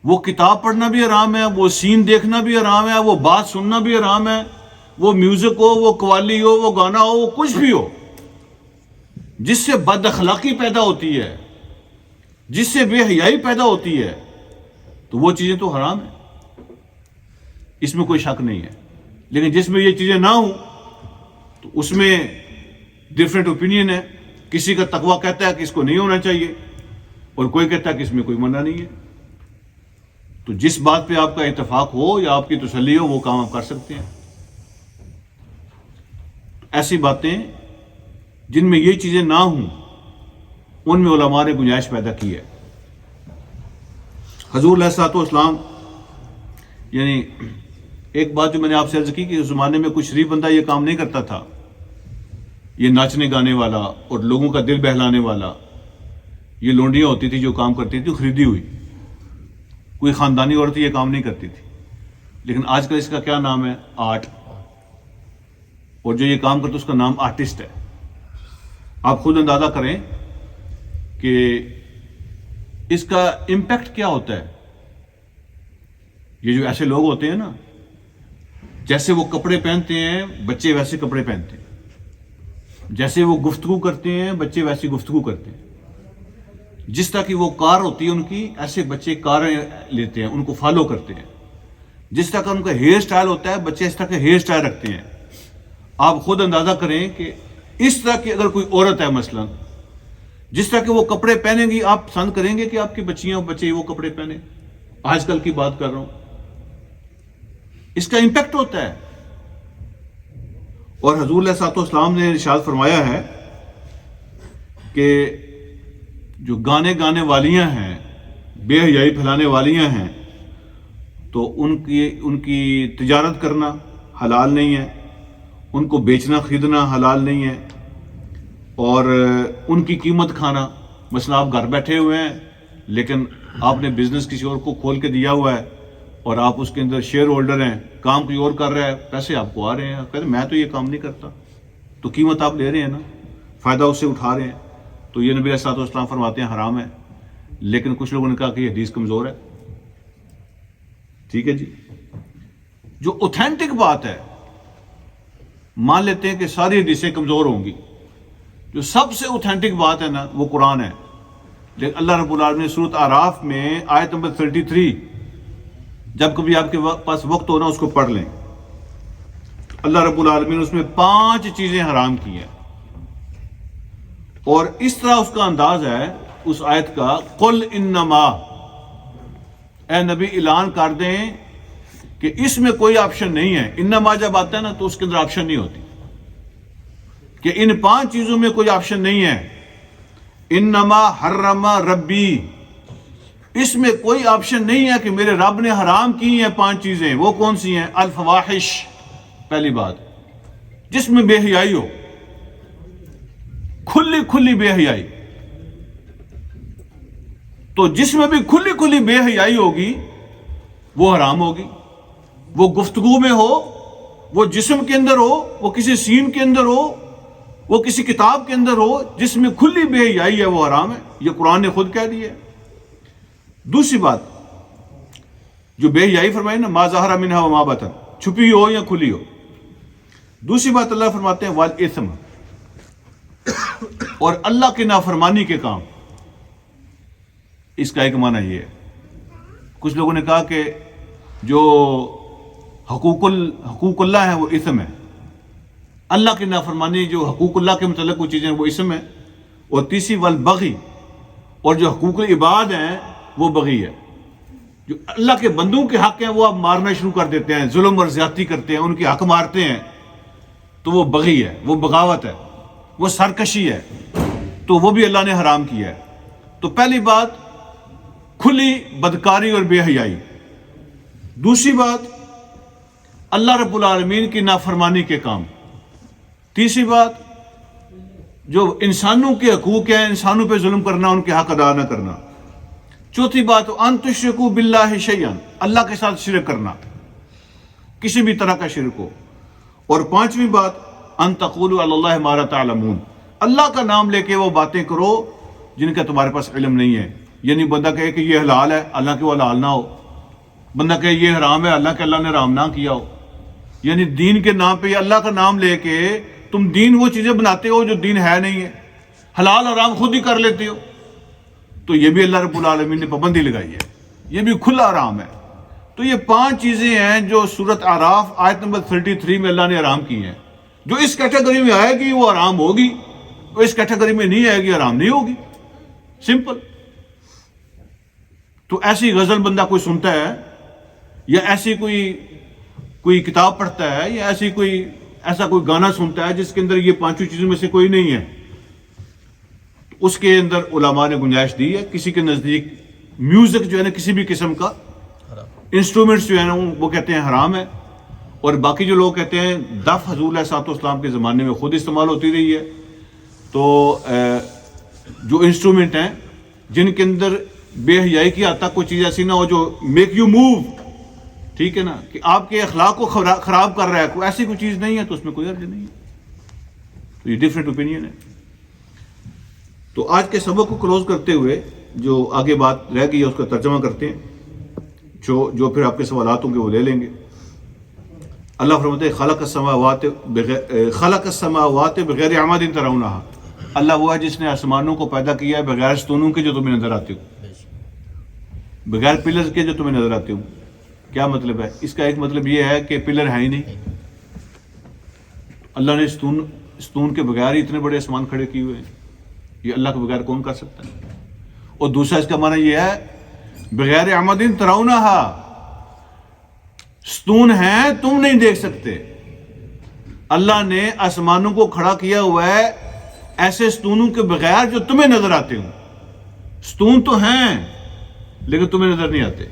وہ کتاب پڑھنا بھی حرام ہے، وہ سین دیکھنا بھی حرام ہے، وہ بات سننا بھی حرام ہے، وہ میوزک ہو، وہ قوالی ہو، وہ گانا ہو، وہ کچھ بھی ہو جس سے بد اخلاقی پیدا ہوتی ہے، جس سے بے حیائی پیدا ہوتی ہے، تو وہ چیزیں تو حرام ہیں، اس میں کوئی شک نہیں ہے. لیکن جس میں یہ چیزیں نہ ہوں تو اس میں ڈفرینٹ اوپینین ہے. کسی کا تقویٰ کہتا ہے کہ اس کو نہیں ہونا چاہیے اور کوئی کہتا ہے کہ اس میں کوئی منع نہیں ہے. تو جس بات پہ آپ کا اتفاق ہو یا آپ کی تسلی ہو وہ کام آپ کر سکتے ہیں. ایسی باتیں جن میں یہ چیزیں نہ ہوں ان میں علماء نے گنجائش پیدا کی ہے. حضور علیہ الصلوۃ والسلام، یعنی ایک بات جو میں نے آپ سے عرض کی کہ اس زمانے میں کوئی شریف بندہ یہ کام نہیں کرتا تھا، یہ ناچنے گانے والا اور لوگوں کا دل بہلانے والا. یہ لونڈیاں ہوتی تھی جو کام کرتی تھی خریدی ہوئی، کوئی خاندانی عورت یہ کام نہیں کرتی تھی. لیکن آج کل اس کا کیا نام ہے؟ آرٹ. اور جو یہ کام کرتا اس کا نام آرٹسٹ ہے. آپ خود اندازہ کریں کہ اس کا امپیکٹ کیا ہوتا ہے. یہ جو ایسے لوگ ہوتے ہیں نا، جیسے وہ کپڑے پہنتے ہیں بچے ویسے کپڑے پہنتے ہیں، جیسے وہ گفتگو کرتے ہیں بچے ویسی گفتگو کرتے ہیں، جس طرح کی وہ کار ہوتی ہے ان کی، ایسے بچے کاریں لیتے ہیں، ان کو فالو کرتے ہیں. جس طرح کا ان کا ہیئر سٹائل ہوتا ہے بچے اس طرح کا ہیئر سٹائل رکھتے ہیں. آپ خود اندازہ کریں کہ اس طرح کی اگر کوئی عورت ہے مثلا، جس طرح کے وہ کپڑے پہنیں گی، آپ پسند کریں گے کہ آپ کی بچیاں اور بچے وہ کپڑے پہنے؟ آج کل کی بات کر رہا ہوں. اس کا امپیکٹ ہوتا ہے. اور حضور علیہ الصلوۃ والسلام نے ارشاد فرمایا ہے کہ جو گانے والیاں ہیں، بے حیائی پھیلانے والیاں ہیں، تو ان کی تجارت کرنا حلال نہیں ہے، ان کو بیچنا خریدنا حلال نہیں ہے، اور ان کی قیمت کھانا. مثلا آپ گھر بیٹھے ہوئے ہیں لیکن آپ نے بزنس کسی اور کو کھول کے دیا ہوا ہے اور آپ اس کے اندر شیئر ہولڈر ہیں، کام کوئی اور کر رہا ہے، پیسے آپ کو آ رہے ہیں، آپ کہتے ہیں میں تو یہ کام نہیں کرتا، تو قیمت آپ لے رہے ہیں نا، فائدہ اس سے اٹھا رہے ہیں. تو یہ نبی علیہ الصلوۃ والسلام فرماتے ہیں حرام ہے. لیکن کچھ لوگوں نے کہا کہ یہ حدیث کمزور ہے. ٹھیک ہے جی، جو اوتھینٹک بات ہے مان لیتے ہیں کہ ساری حدیثیں کمزور ہوں گی، جو سب سے اوتھینٹک بات ہے نا وہ قرآن ہے. لیکن اللہ رب العالمین نے سورۃ اعراف میں آیت نمبر 33، جب کبھی آپ کے پاس وقت ہونا اس کو پڑھ لیں، اللہ رب العالمین نے اس میں 5 چیزیں حرام کی ہیں. اور اس طرح اس کا انداز ہے اس آیت کا، قل انما، اے نبی اعلان کر دیں کہ اس میں کوئی آپشن نہیں ہے. انما جب آتا ہے نا تو اس کے اندر آپشن نہیں ہوتی کہ ان 5 چیزوں میں کوئی آپشن نہیں ہے. انما حرم ربی، اس میں کوئی آپشن نہیں ہے کہ میرے رب نے حرام کی ہیں 5 چیزیں. وہ کون سی ہیں؟ الفواحش، پہلی بات، جس میں بے حیائی ہو، کھلی بے حیائی. تو جس میں بھی کھلی بے حیائی ہوگی وہ حرام ہوگی. وہ گفتگو میں ہو، وہ جسم کے اندر ہو، وہ کسی سین کے اندر ہو، وہ کسی کتاب کے اندر ہو، جس میں کھلی بے حیائی ہے وہ حرام ہے. یہ قرآن نے خود کہہ دیا ہے. دوسری بات جو بے حیائی فرمائی نا، ما ظہر منہا وما بطن، چھپی ہو یا کھلی ہو. دوسری بات اللہ فرماتے ہیں والاثم، اور اللہ کی نافرمانی کے کام. اس کا ایک معنی یہ ہے کچھ لوگوں نے کہا کہ جو حقوق اللہ ہے وہ اسم ہے، اللہ کی نافرمانی جو حقوق اللہ کے متعلق وہ چیزیں وہ اسم ہے، اور تیسری والبغی، اور جو حقوق العباد ہیں وہ بغی ہے، جو اللہ کے بندوں کے حق ہیں وہ آپ مارنا شروع کر دیتے ہیں، ظلم اور زیادتی کرتے ہیں، ان کے حق مارتے ہیں، تو وہ بغی ہے، وہ بغاوت ہے، وہ سرکشی ہے، تو وہ بھی اللہ نے حرام کیا ہے۔ تو پہلی بات کھلی بدکاری اور بے حیائی، دوسری بات اللہ رب العالمین کی نافرمانی کے کام، تیسری بات جو انسانوں کے حقوق ہیں، انسانوں پہ ظلم کرنا، ان کے حق ادا نہ کرنا، چوتھی بات ان تشرکوا باللہ شیئا، اللہ کے ساتھ شرک کرنا، کسی بھی طرح کا شرک ہو، اور پانچویں بات ان تقولوا علی اللہ ما لا تعلمون، اللہ کا نام لے کے وہ باتیں کرو جن کا تمہارے پاس علم نہیں ہے۔ یعنی بندہ کہے کہ یہ حلال ہے، اللہ کے وہ حلال نہ ہو، بندہ کہے یہ حرام ہے، اللہ نے حرام نہ کیا ہو، یعنی دین کے نام پہ یا اللہ کا نام لے کے تم دین وہ چیزیں بناتے ہو جو دین ہے نہیں ہے، حلال حرام خود ہی کر لیتے ہو، تو یہ بھی اللہ رب العالمین نے پابندی لگائی ہے، یہ بھی کھلا حرام ہے۔ تو یہ 5 چیزیں ہیں جو سورۃ اعراف آیت نمبر 33 میں اللہ نے حرام کی ہیں، جو اس کیٹیگری میں آئے گی وہ حرام ہوگی، وہ اس کیٹیگری میں نہیں آئے گی حرام نہیں ہوگی، سمپل۔ تو ایسی غزل بندہ کوئی سنتا ہے یا ایسی کوئی کتاب پڑھتا ہے یا ایسا کوئی گانا سنتا ہے جس کے اندر یہ 5 چیزوں میں سے کوئی نہیں ہے، اس کے اندر علماء نے گنجائش دی ہے۔ کسی کے نزدیک میوزک جو ہے نا کسی بھی قسم کا انسٹرومنٹس جو ہے نا وہ کہتے ہیں حرام ہے، اور باقی جو لوگ کہتے ہیں دف حضور علیہ الصلوۃ والسلام کے زمانے میں خود استعمال ہوتی رہی ہے، تو جو انسٹرومنٹ ہیں جن کے اندر بے حیائی کی حد تک کوئی چیز ایسی نہ ہو جو میک یو موو، ٹھیک ہے نا، کہ آپ کے اخلاق کو خراب کر رہا ہے، کوئی ایسی کوئی چیز نہیں ہے تو اس میں کوئی حرج نہیں ہے۔ تو یہ ڈفرینٹ اوپینین ہے۔ تو آج کے سبق کو کلوز کرتے ہوئے جو آگے بات رہ گئی ہے اس کا ترجمہ کرتے ہیں، جو پھر آپ کے سوالات ہوں گے وہ لے لیں گے۔ اللہ فرماتے ہیں خلق السماوات بغیر عمد ترونہا، اللہ وہ ہے جس نے آسمانوں کو پیدا کیا ہے بغیر ستونوں کے جو تمہیں نظر آتے ہو، بغیر پلرز کے جو تمہیں نظر آتے ہو۔ کیا مطلب ہے اس کا؟ ایک مطلب یہ ہے کہ پلر ہے ہی نہیں، اللہ نے ستون کے بغیر ہی اتنے بڑے آسمان کھڑے کیے ہوئے ہیں، یہ اللہ کے بغیر کون کر سکتا ہے؟ اور دوسرا اس کا معنی یہ ہے بغیر عمد ترونہا، ستون ہیں تم نہیں دیکھ سکتے، اللہ نے آسمانوں کو کھڑا کیا ہوا ہے ایسے ستونوں کے بغیر جو تمہیں نظر آتے ہوں۔ ستون تو ہیں لیکن تمہیں نظر نہیں آتے۔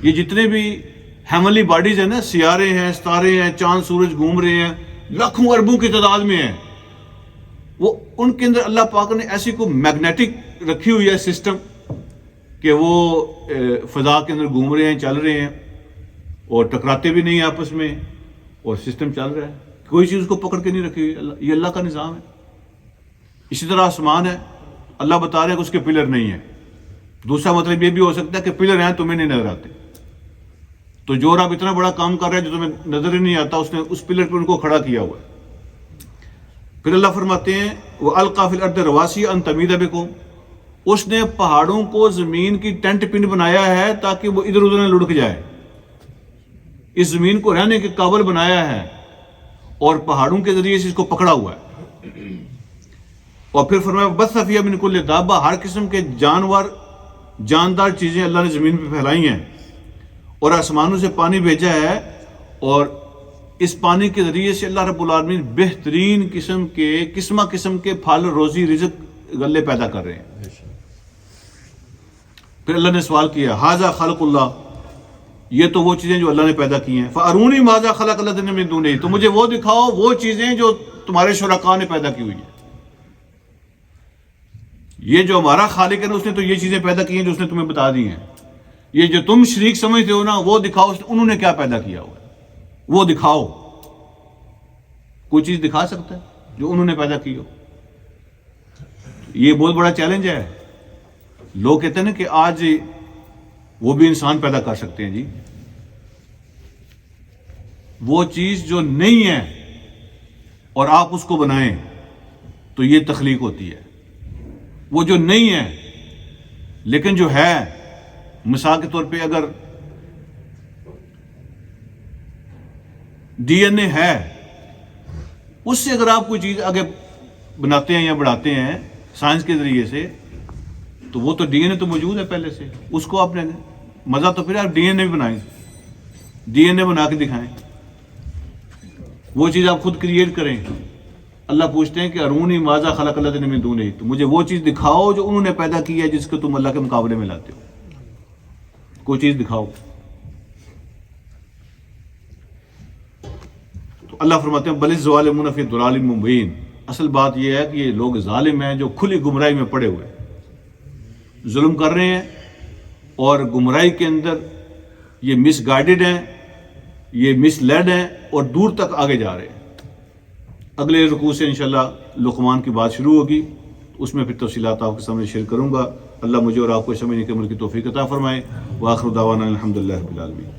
یہ جتنے بھی ہیمنلی باڈیز ہیں نا، سیارے ہیں، ستارے ہیں، چاند سورج گھوم رہے ہیں، لاکھوں اربوں کی تعداد میں ہیں، وہ ان کے اندر اللہ پاک نے ایسی کوئی میگنیٹک رکھی ہوئی ہے سسٹم کہ وہ فضا کے اندر گھوم رہے ہیں، چل رہے ہیں، اور ٹکراتے بھی نہیں ہیں آپس میں، اور سسٹم چل رہا ہے، کوئی چیز کو پکڑ کے نہیں رکھی ہوئی، یہ اللہ کا نظام ہے۔ اسی طرح آسمان ہے، اللہ بتا رہے ہیں کہ اس کے پلر نہیں ہیں۔ دوسرا مطلب یہ بھی ہو سکتا ہے کہ پلر ہیں تمہیں نہیں نظر آتے، تو جو رب اتنا بڑا کام کر رہا ہے جو تمہیں نظر ہی نہیں آتا، اس نے اس پلر پہ ان کو کھڑا کیا ہوا ہے۔ پھر اللہ فرماتے ہیں وَأَلْقَى فِي الْأَرْضِ رَوَاسِيَ أَن تَمِيدَ بِكُمْ، اس نے پہاڑوں کو زمین کی ٹینٹ پن بنایا ہے تاکہ وہ ادھر ادھر نہ لڑک جائے، اس زمین کو رہنے کے قابل بنایا ہے، اور پہاڑوں کے ذریعے سے اس کو پکڑا ہوا ہے۔ اور پھر فرمایا بَثَّ فِيهَا مِن كُلِّ دَابَّةٍ، ہر قسم کے جاندار چیزیں اللہ نے زمین پہ پھیلائی ہیں، اور آسمانوں سے پانی بھیجا ہے، اور اس پانی کے ذریعے سے اللہ رب العالمین بہترین قسم کے پھل، روزی، رزق، غلے پیدا کر رہے ہیں۔ پھر اللہ نے سوال کیا ھذا خلق اللہ، یہ تو وہ چیزیں جو اللہ نے پیدا کی ہیں، فَأَرُونِي مَاذَا خَلَقَ الَّذِينَ مِن دُونِهِ، تو مجھے وہ دکھاؤ وہ چیزیں جو تمہارے شرکاء نے پیدا کی ہوئی ہیں۔ یہ جو ہمارا خالق ہے نا، اس نے تو یہ چیزیں پیدا کی ہیں جو اس نے تمہیں بتا دی ہیں، یہ جو تم شریک سمجھتے ہو نا وہ دکھاؤ انہوں نے کیا پیدا کیا ہوا ہے، وہ دکھاؤ۔ کوئی چیز دکھا سکتا ہے جو انہوں نے پیدا کی ہو؟ یہ بہت بڑا چیلنج ہے۔ لوگ کہتے ہیں نا کہ آج وہ بھی انسان پیدا کر سکتے ہیں، جی وہ چیز جو نہیں ہے اور آپ اس کو بنائیں تو یہ تخلیق ہوتی ہے۔ وہ جو نہیں ہے لیکن جو ہے، مثال کے طور پہ اگر ڈی این اے ہے، اس سے اگر آپ کوئی چیز آگے بناتے ہیں یا بڑھاتے ہیں سائنس کے ذریعے سے، تو وہ تو ڈی این اے تو موجود ہے پہلے سے، اس کو آپ نے مزہ تو پھر آپ ڈی این اے بھی بنائیں، ڈی این اے بنا کے دکھائیں، وہ چیز آپ خود کریٹ کریں۔ اللہ پوچھتے ہیں کہ ارونی ماذا خلق الذین من دونہ، تو مجھے وہ چیز دکھاؤ جو انہوں نے پیدا کی ہے، جس کو تم اللہ کے مقابلے میں لاتے ہو، کوئی چیز دکھاؤ۔ تو اللہ فرماتے ہیں بل الظالمون فی ضلال مبین، اصل بات یہ ہے کہ یہ لوگ ظالم ہیں جو کھلی گمراہی میں پڑے ہوئے ظلم کر رہے ہیں، اور گمراہی کے اندر یہ مس گائیڈڈ ہیں، یہ مس لیڈ ہیں، اور دور تک آگے جا رہے ہیں۔ اگلے رکوع سے انشاءاللہ لقمان کی بات شروع ہوگی، اس میں پھر تفصیلات آپ کے سامنے شیئر کروں گا۔ اللہ مجھے اور آپ کو سمجھنے کے عمل کی توفیق عطا فرمائے۔ وآخر دعوانا الحمدللہ رب العالمین۔